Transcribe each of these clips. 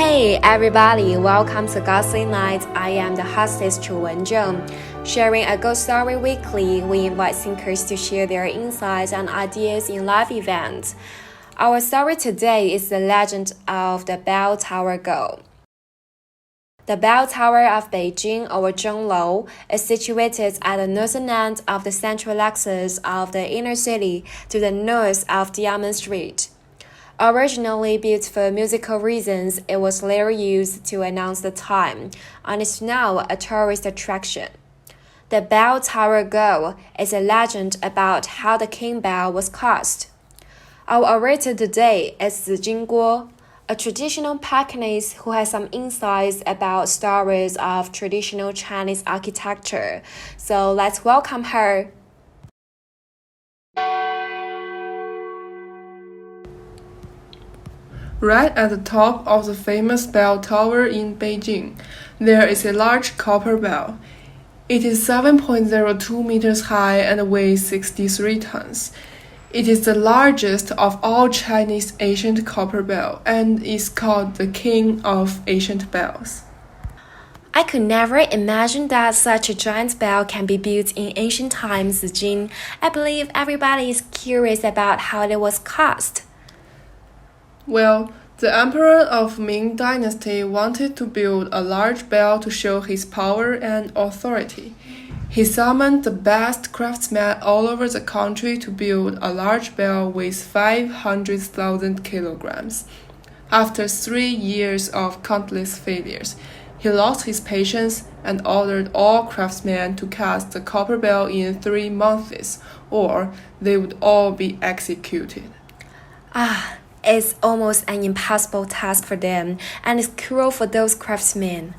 Hey everybody, welcome to Gossip Night. I am the hostess Chu Wenzheng. Sharing a ghost story weekly, we invite thinkers to share their insights and ideas in live events. Our story today is the legend of the Bell Tower Girl. The Bell Tower of Beijing, or Zhonglou, is situated at the northern end of the central axis of the inner city to the north of Diamond Street. Originally built for musical reasons, it was later used to announce the time, and is now a tourist attraction. The Bell Tower Girl is a legend about how the King Bell was cast. Our orator today is Guo, a traditional Pekinese who has some insights about stories of traditional Chinese architecture. So let's welcome her. Right at the top of the famous bell tower in Beijing, there is a large copper bell. It is 7.02 meters high and weighs 63 tons. It is the largest of all Chinese ancient copper bell and is called the King of Ancient Bells. I could never imagine that such a giant bell can be built in ancient times, Jin. I believe everybody is curious about how it was cast. Well, the emperor of Ming Dynasty wanted to build a large bell to show his power and authority. He summoned the best craftsmen all over the country to build a large bell with 500,000 kilograms. After 3 years of countless failures, he lost his patience and ordered all craftsmen to cast the copper bell in 3 months, or they would all be executed. It's almost an impossible task for them, and it's cruel for those craftsmen.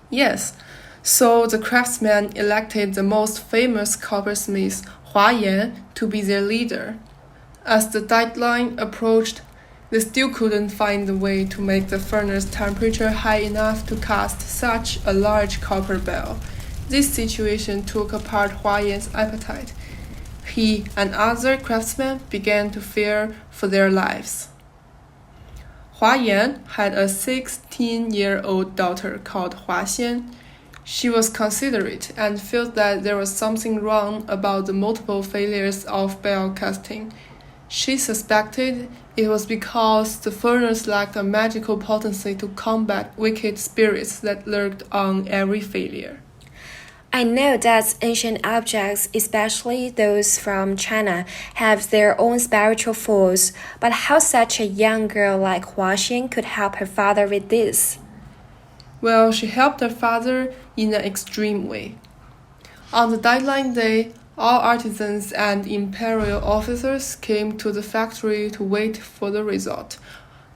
Yes, so the craftsmen elected the most famous coppersmith, Yan, to be their leader. As the deadline approached, they still couldn't find a way to make the furnace temperature high enough to cast such a large copper bell. This situation took apart Yan's appetite. He and other craftsmen began to fear for their lives. Yan had a 16-year-old daughter called Xian. She was considerate and felt that there was something wrong about the multiple failures of bell casting. She suspected it was because the furnace lacked a magical potency to combat wicked spirits that lurked on every failure. I know that ancient objects, especially those from China, have their own spiritual force, but how such a young girl like Xian could help her father with this? Well, she helped her father in an extreme way. On the deadline day, all artisans and imperial officers came to the factory to wait for the result.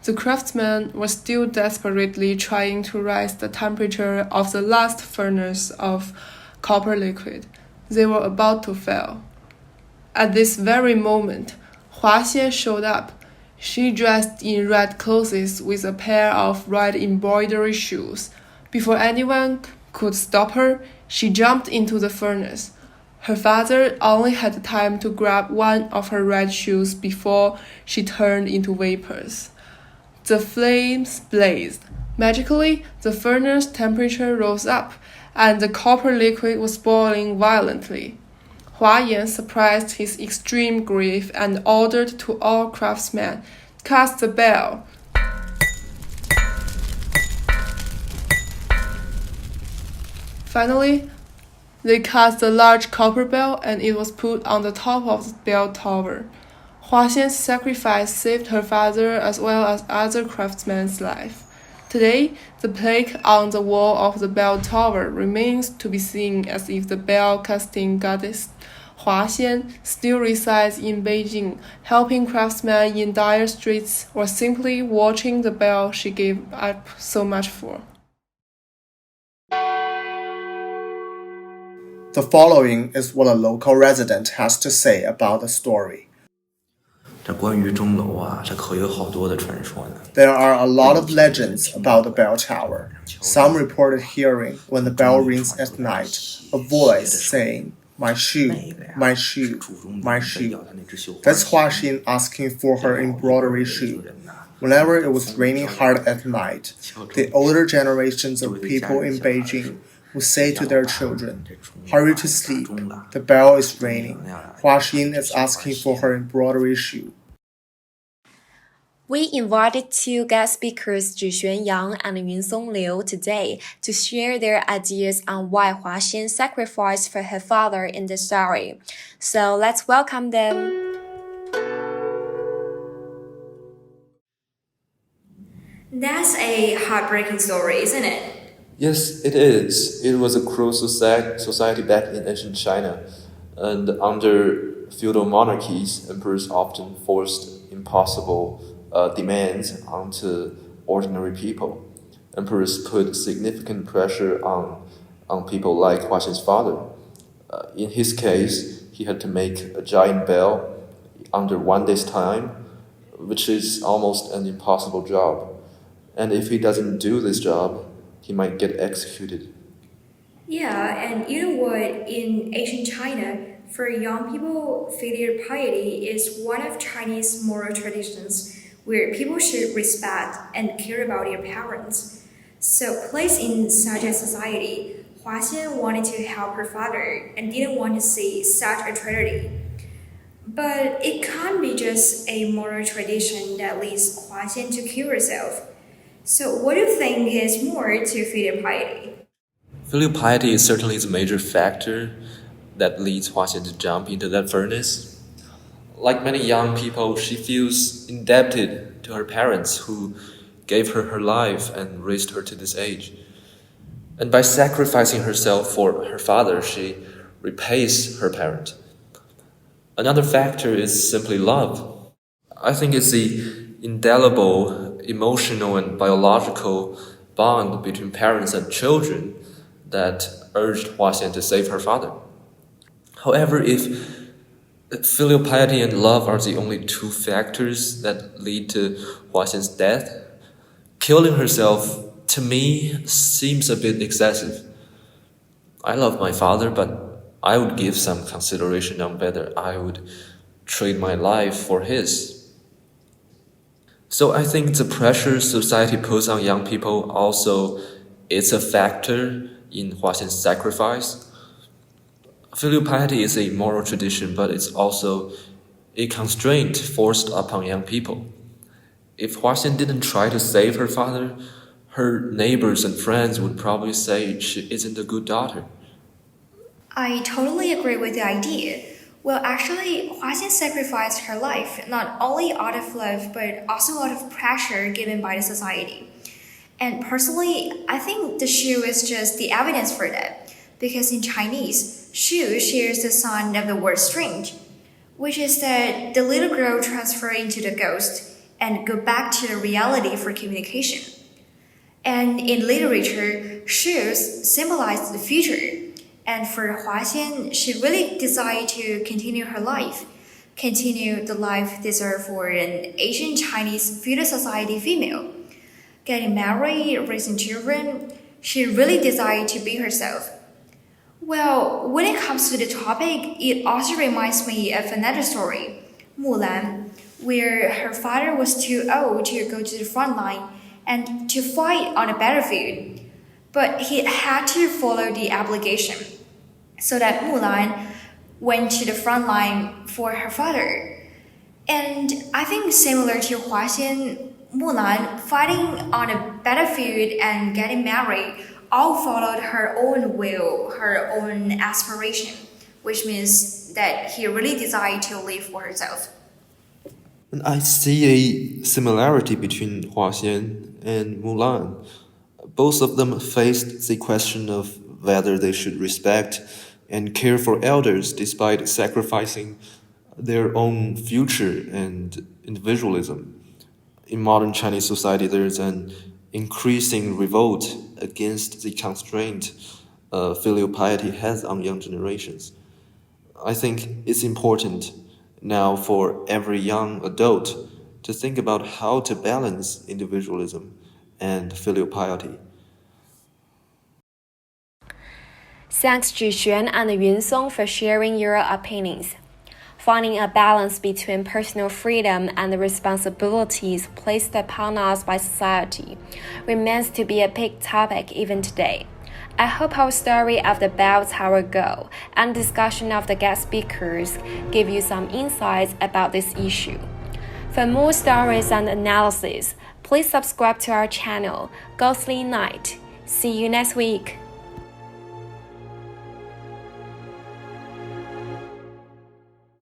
The craftsmen were still desperately trying to raise the temperature of the last furnace of copper liquid. They were about to fail. At this very moment, Xian showed up. She dressed in red clothes with a pair of red embroidery shoes. Before anyone could stop her, she jumped into the furnace. Her father only had time to grab one of her red shoes before she turned into vapors. The flames blazed. Magically, the furnace temperature rose up, and the copper liquid was boiling violently. Yan surprised his extreme grief and ordered to all craftsmen, "Cast the bell." Finally, they cast a large copper bell and it was put on the top of the bell tower. Xian's sacrifice saved her father as well as other craftsmen's life. Today, the plaque on the wall of the bell tower remains to be seen as if the bell casting goddess Xian still resides in Beijing, helping craftsmen in dire straits or simply watching the bell she gave up so much for. The following is what a local resident has to say about the story. 这关于钟楼啊，这可有好多的传说呢。 There are a lot of legends about the bell tower. Some reported hearing when the bell rings at night, a voice saying, "My shoe, my shoe, my shoe." That's Xian asking for her embroidery shoe. Whenever it was raining hard at night, the older generations of people in Beijing would say to their children, "Hurry to sleep, the bell is ringing. Huaxin is asking for her embroidery shoe." We invited two guest speakers Zhixuan Yang and Yunsong Liu today to share their ideas on why Huaxian sacrificed for her father in the story. So let's welcome them. That's a heartbreaking story, isn't it? Yes, it is. It was a cruel society back in ancient China, and under feudal monarchies, emperors often forced impossible demands onto ordinary people. Emperors put significant pressure on people like Huaxin's father. In his case, he had to make a giant bell under 1 day's time, which is almost an impossible job. And if he doesn't do this job, he might get executed. Yeah, and you know what? In ancient China, for young people, filial piety is one of Chinese moral traditions where people should respect and care about their parents. So, placed in such a society, Huaxian wanted to help her father and didn't want to see such a tragedy. But it can't be just a moral tradition that leads Huaxian to kill herself. So, what do you think is more to filial piety? Filial piety is certainly the major factor that leads Huaxian to jump into that furnace. Like many young people, she feels indebted to her parents who gave her her life and raised her to this age. And by sacrificing herself for her father, she repays her parent. Another factor is simply love. I think it's the indelible emotional and biological bond between parents and children that urged Huaxian to save her father. However, if filial piety and love are the only two factors that lead to Huaxian's death, killing herself, to me, seems a bit excessive. I love my father, but I would give some consideration on whether I would trade my life for his. So I think the pressure society puts on young people also is a factor in Huaxian's sacrifice. Filial piety is a moral tradition, but it's also a constraint forced upon young people. If Huaxian didn't try to save her father, her neighbors and friends would probably say she isn't a good daughter. I totally agree with the idea. Well, actually, Huaxian sacrificed her life not only out of love but also out of pressure given by the society. And personally, I think the shoe is just the evidence for that, because in Chinese, shu shares the sound of the word strange, which is that the little girl transfers into the ghost and go back to the reality for communication. And in literature, shoes symbolize the future. And for Huaxian, she really decided to continue her life, continue the life deserved for an Asian Chinese feudal society female. Getting married, raising children, she really decided to be herself. Well, when it comes to the topic, it also reminds me of another story, Mulan, where her father was too old to go to the front line and to fight on the battlefield, but he had to follow the obligation, so that Mulan went to the front line for her father. And I think similar to Huaxian, Mulan fighting on a battlefield and getting married all followed her own will, her own aspiration, which means that he really decided to live for herself. And I see a similarity between Huaxian and Mulan. Both of them faced the question of whether they should respect and care for elders despite sacrificing their own future and individualism. In modern Chinese society, there's an increasing revolt against the constraint filial piety has on young generations. I think it's important now for every young adult to think about how to balance individualism and filial piety. Thanks Zhixuan and Yunsong for sharing your opinions. Finding a balance between personal freedom and the responsibilities placed upon us by society remains to be a big topic even today. I hope our story of the bell tower girl and discussion of the guest speakers give you some insights about this issue. For more stories and analysis, please subscribe to our channel, Ghostly Night. See you next week.